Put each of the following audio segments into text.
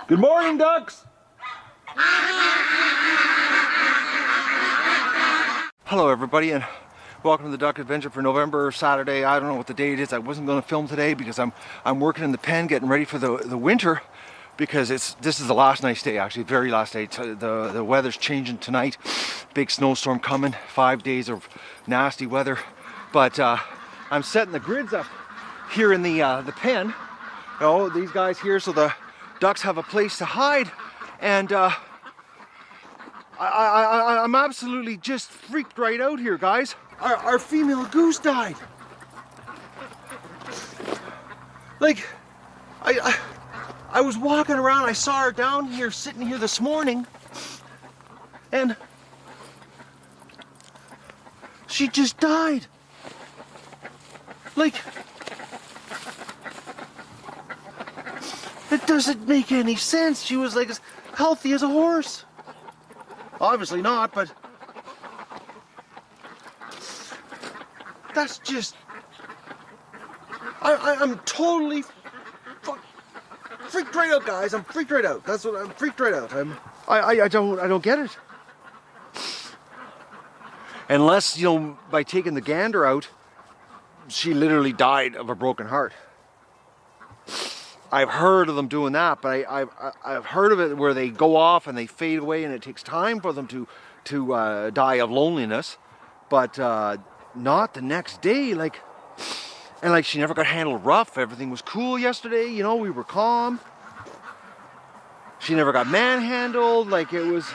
Good morning, ducks! Hello everybody and welcome to the Duck Adventure for November, Saturday. I don't know what the date is. I wasn't going to film today because I'm working in the pen getting ready for the winter, because this is the last nice day, actually, very last day. The weather's changing tonight. Big snowstorm coming, 5 days of nasty weather. But I'm setting the grids up here in the pen. You know, these guys here, so the ducks have a place to hide. And I'm absolutely just freaked right out here, guys. Our female goose died. Like, I was walking around, I saw her down here, sitting here this morning, and she just died. Like, it doesn't make any sense. She was like as healthy as a horse. Obviously not, but that's just, I'm totally freaked right out, guys. I'm freaked right out. That's what I'm freaked right out. I don't get it. Unless, you know, by taking the gander out, she literally died of a broken heart. I've heard of them doing that, but I've heard of it where they go off and they fade away, and it takes time for them to die of loneliness, but not the next day. Like, and like, she never got handled rough. Everything was cool yesterday. You know, we were calm. She never got manhandled. Like, it was.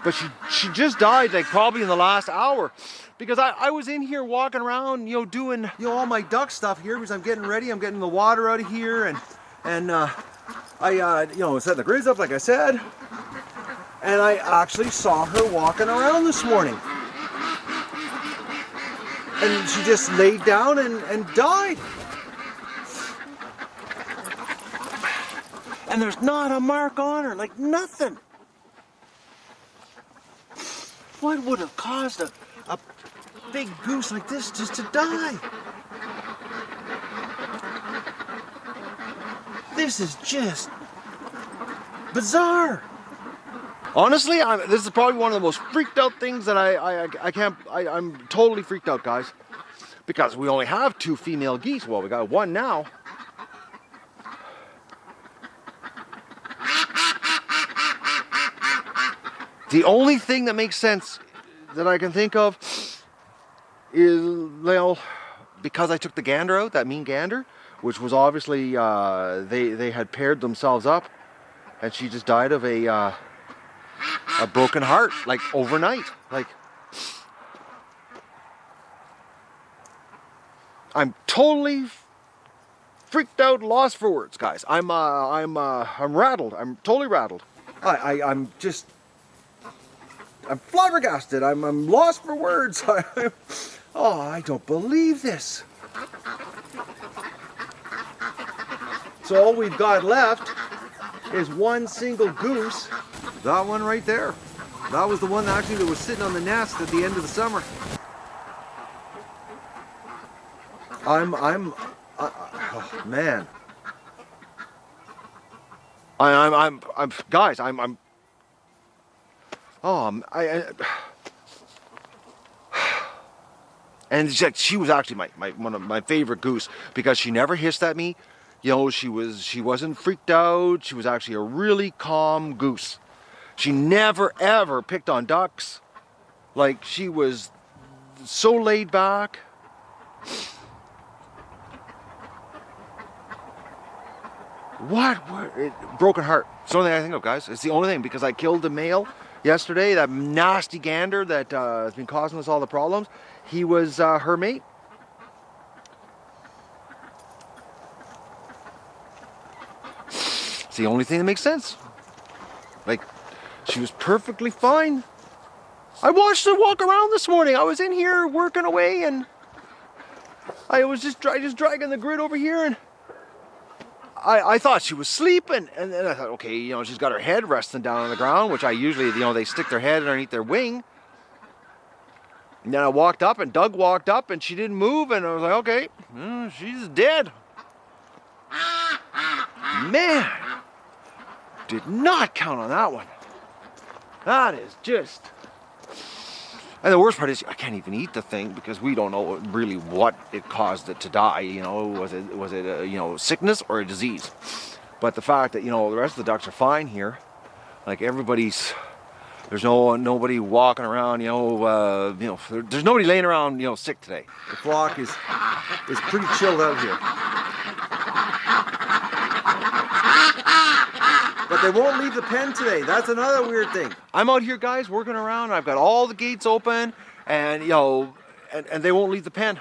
But she just died, like, probably in the last hour. Because I was in here walking around, you know, doing, you know, all my duck stuff here, because I'm getting ready. I'm getting the water out of here, and you know, setting the grids up, like I said. And I actually saw her walking around this morning. And she just laid down and died. And there's not a mark on her, like nothing. What would have caused a big goose like this just to die? This is just bizarre. Honestly, this is probably one of the most freaked out things that I'm totally freaked out, guys. Because we only have 2 female geese. Well, we got 1 now. The only thing that makes sense that I can think of is, well, because I took the gander out, that mean gander, which was obviously, they had paired themselves up, and she just died of a broken heart, like, overnight. Like, I'm totally freaked out, lost for words, guys. I'm rattled. I'm totally rattled. I'm flabbergasted. I'm lost for words. Oh, I don't believe this. So all we've got left is 1 single goose. That one right there. That was the one actually that was sitting on the nest at the end of the summer. Oh, man. Guys, and she was actually one of my favorite goose, because she never hissed at me. You know, she wasn't freaked out. She was actually a really calm goose. She never ever picked on ducks. Like, she was so laid back. What? Broken heart. It's the only thing I think of, guys. It's the only thing, because I killed the male yesterday, that nasty gander that has been causing us all the problems. He was her mate. It's the only thing that makes sense. Like, she was perfectly fine. I watched her walk around this morning. I was in here working away, and I was just dragging the grid over here, and I thought she was sleeping, and then I thought, okay, you know, she's got her head resting down on the ground, which I usually, you know, they stick their head underneath their wing. And then I walked up, and Doug walked up, and she didn't move, and I was like, okay, she's dead. Man, did not count on that one. That is just... And the worst part is I can't even eat the thing because we don't know really what it caused it to die. You know, was it a, you know, sickness or a disease? But the fact that, you know, the rest of the ducks are fine here, like everybody's, there's nobody walking around, you know, there's nobody laying around, you know, sick today. The flock is pretty chilled out here. But they won't leave the pen today. That's another weird thing. I'm out here, guys, working around. I've got all the gates open, and you know, and they won't leave the pen.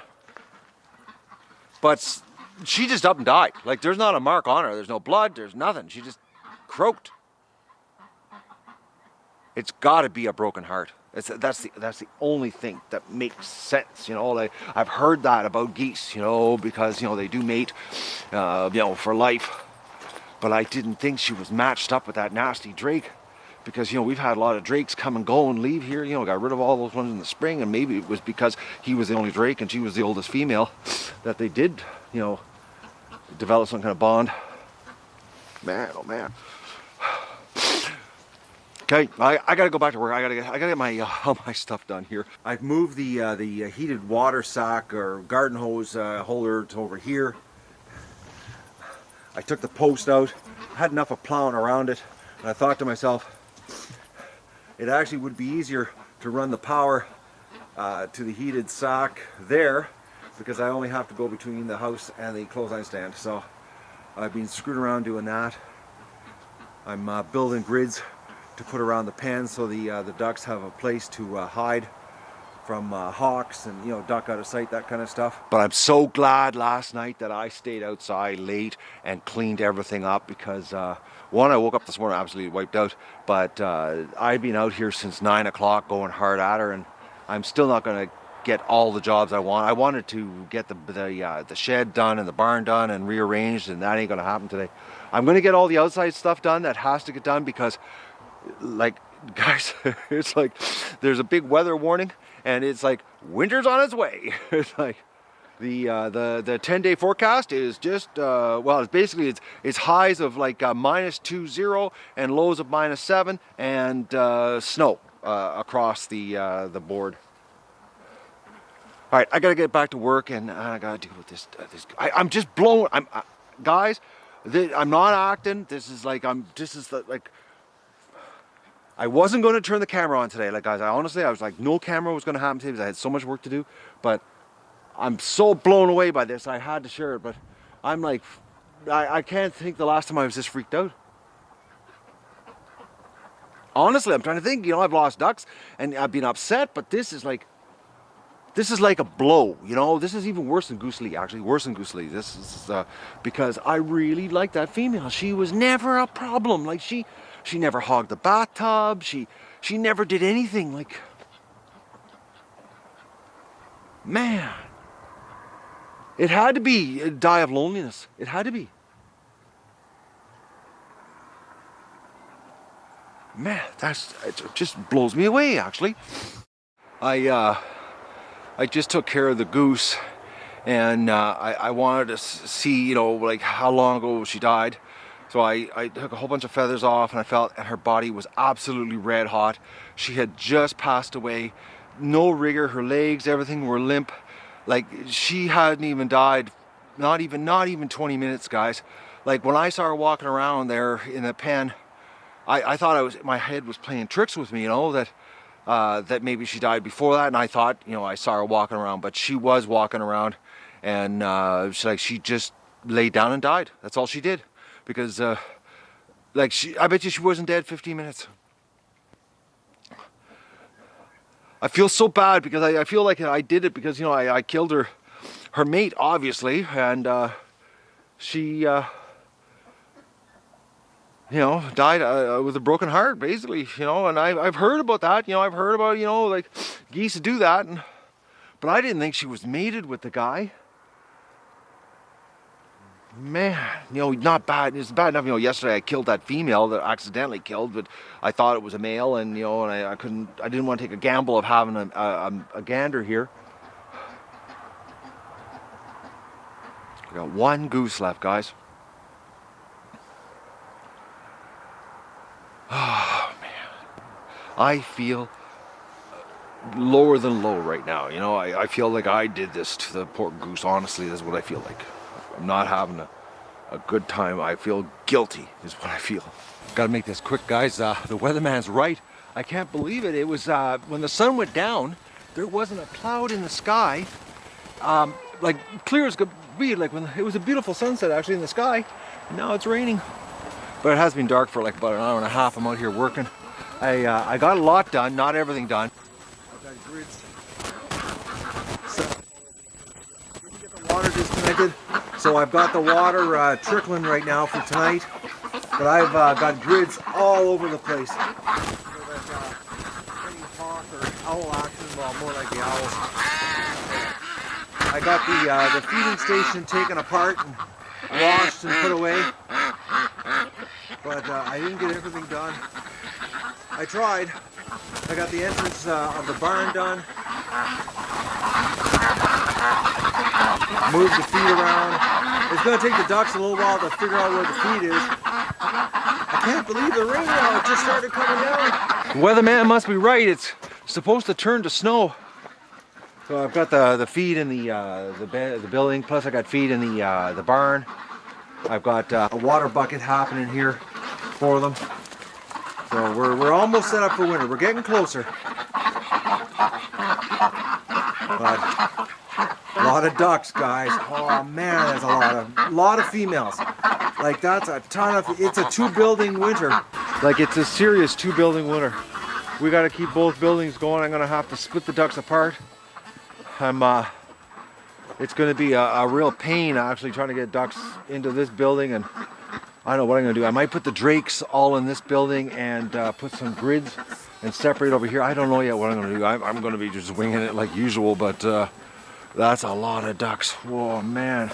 But she just up and died. Like, there's not a mark on her. There's no blood. There's nothing. She just croaked. It's got to be a broken heart. That's the only thing that makes sense. You know, like, I've heard that about geese. You know, because you know they do mate, you know, for life. But I didn't think she was matched up with that nasty drake, because, you know, we've had a lot of drakes come and go and leave here. You know, got rid of all those ones in the spring, and maybe it was because he was the only drake and she was the oldest female that they did, you know, develop some kind of bond. Man, oh man. Okay, I gotta go back to work. I gotta get my all my stuff done here. I've moved the heated water sack or garden hose holder to over here. I took the post out, had enough of plowing around it, and I thought to myself, it actually would be easier to run the power to the heated sack there, because I only have to go between the house and the clothesline stand. So I've been screwing around doing that. I'm building grids to put around the pen so the ducks have a place to hide from hawks and, you know, duck out of sight, that kind of stuff. But I'm so glad last night that I stayed outside late and cleaned everything up, because one, I woke up this morning absolutely wiped out, but I've been out here since 9 o'clock going hard at her, and I'm still not going to get all the jobs I want. I wanted to get the shed done and the barn done and rearranged, and that ain't going to happen today. I'm going to get all the outside stuff done that has to get done, because, like, guys, it's like there's a big weather warning, and it's like winter's on its way. It's like the 10-day forecast is just well, it's basically it's highs of like -20 and lows of -7, and snow across the board. All right, I gotta get back to work, and I gotta deal with this. I'm just blown. Guys, I'm not acting. This is like I wasn't going to turn the camera on today. Like, guys, I was like, no camera was going to happen today because I had so much work to do. But I'm so blown away by this, I had to share it. But I'm like, I can't think the last time I was this freaked out. Honestly, I'm trying to think. You know, I've lost ducks and I've been upset, but this is like a blow. You know, this is even worse than Goose Lee. Actually, worse than Goose Lee. This is because I really like that female. She was never a problem. Like, she never hogged the bathtub. She never did anything. Like, man, it had to be a die of loneliness. It had to be. Man, it just blows me away, actually. I just took care of the goose, and I wanted to see, you know, like how long ago she died. So I took a whole bunch of feathers off, and I felt her body was absolutely red hot. She had just passed away. No rigor, her legs, everything were limp. Like, she hadn't even died, not even 20 minutes, guys. Like, when I saw her walking around there in the pen, I thought my head was playing tricks with me, you know, that maybe she died before that. And I thought, you know, I saw her walking around, but she was walking around, and she just laid down and died. That's all she did. Because, I bet you she wasn't dead 15 minutes. I feel so bad because I feel like I did it because, you know, I killed her mate, obviously, and she, you know, died with a broken heart, basically, you know. And I've heard about that, you know. I've heard about, you know, like, geese do that, but I didn't think she was mated with the guy. Man, you know, not bad. It's bad enough, you know, yesterday I killed that female that I accidentally killed, but I thought it was a male, and, you know, and I didn't want to take a gamble of having a gander here. We got one goose left, guys. I feel lower than low right now. You know, I feel like I did this to the poor goose. Honestly, that's what I feel like. I'm not having a good time. I feel guilty is what I feel. Gotta make this quick, guys. The weatherman's right. I can't believe it. It was when the sun went down, there wasn't a cloud in the sky. Like clear as could be. Like when it was a beautiful sunset actually in the sky. Now it's raining. But it has been dark for like about an hour and a half. I'm out here working. I got a lot done, not everything done. I've got grids. So didn't get the water disconnected. So I've got the water trickling right now for tonight. But I've got grids all over the place. So that any hawk or owl action, well, more like the owls. I got the feeding station taken apart and washed and put away. But I didn't get everything done. I tried. I got the entrance of the barn done. Moved the feed around. It's going to take the ducks a little while to figure out where the feed is. I can't believe the rain now. It just started coming down. The weatherman must be right. It's supposed to turn to snow. So I've got the feed in the building. Plus I got feed in the barn. I've got a water bucket happening here for them. So we're almost set up for winter. We're getting closer. But a lot of ducks, guys. Oh man, there's a lot of females. Like that's a ton of. It's a 2-building winter. Like it's a serious 2-building winter. We got to keep both buildings going. I'm gonna have to split the ducks apart. It's going to be a real pain actually trying to get ducks into this building, and I don't know what I'm going to do. I might put the drakes all in this building and put some grids and separate over here. I don't know yet what I'm going to do. I'm going to be just winging it like usual, but that's a lot of ducks. Whoa, man.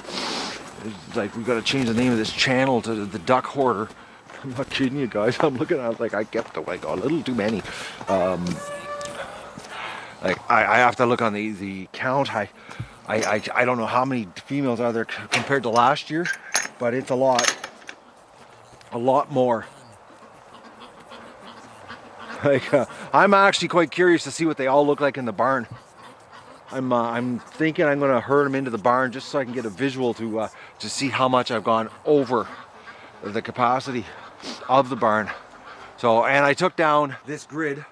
It's like we got to change the name of this channel to the Duck Hoarder. I'm not kidding you guys. I'm looking at it like I kept like a little too many. Like I have to look on the count. I don't know how many females are there compared to last year, but it's a lot more. Like I'm actually quite curious to see what they all look like in the barn. I'm thinking I'm going to herd them into the barn just so I can get a visual to see how much I've gone over the capacity of the barn. So, and I took down this grid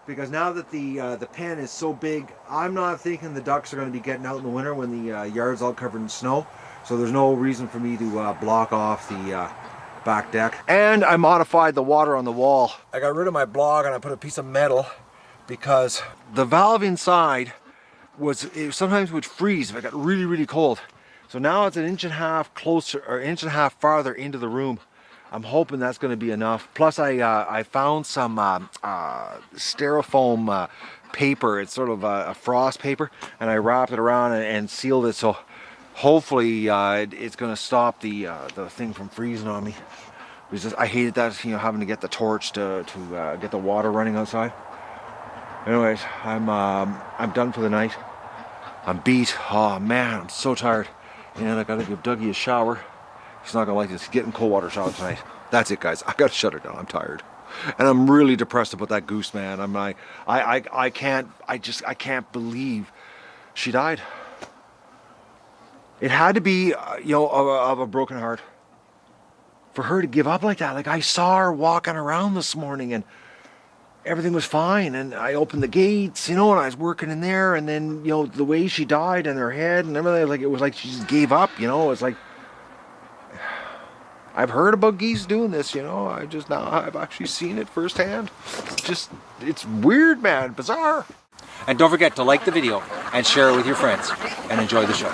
because now that the pen is so big, I'm not thinking the ducks are going to be getting out in the winter when the yard's all covered in snow. So there's no reason for me to block off the back deck. And I modified the water on the wall. I got rid of my block and I put a piece of metal because the valve inside it sometimes would freeze if it got really cold. So now it's 1.5 inches closer, or 1.5 inches farther into the room. I'm hoping that's going to be enough. Plus I found some styrofoam paper. It's sort of a frost paper, and I wrapped it around and sealed it, so hopefully it's going to stop the thing from freezing on me. I hated that, having to get the torch to get the water running outside. Anyways, I'm done for the night. I'm beat. Oh man, I'm so tired. And I gotta give Dougie a shower. He's not gonna like this. He's getting cold water shower tonight. That's it, guys. I gotta shut her down. I'm tired, and I'm really depressed about that goose, man. I can't believe she died. It had to be, of a broken heart for her to give up like that. Like I saw her walking around this morning, and everything was fine, and I opened the gates, and I was working in there, and then, the way she died and her head and everything, like it was like she just gave up, It's like, I've heard about geese doing this, I've actually seen it firsthand. It's weird, man, bizarre. And don't forget to like the video and share it with your friends, and enjoy the show.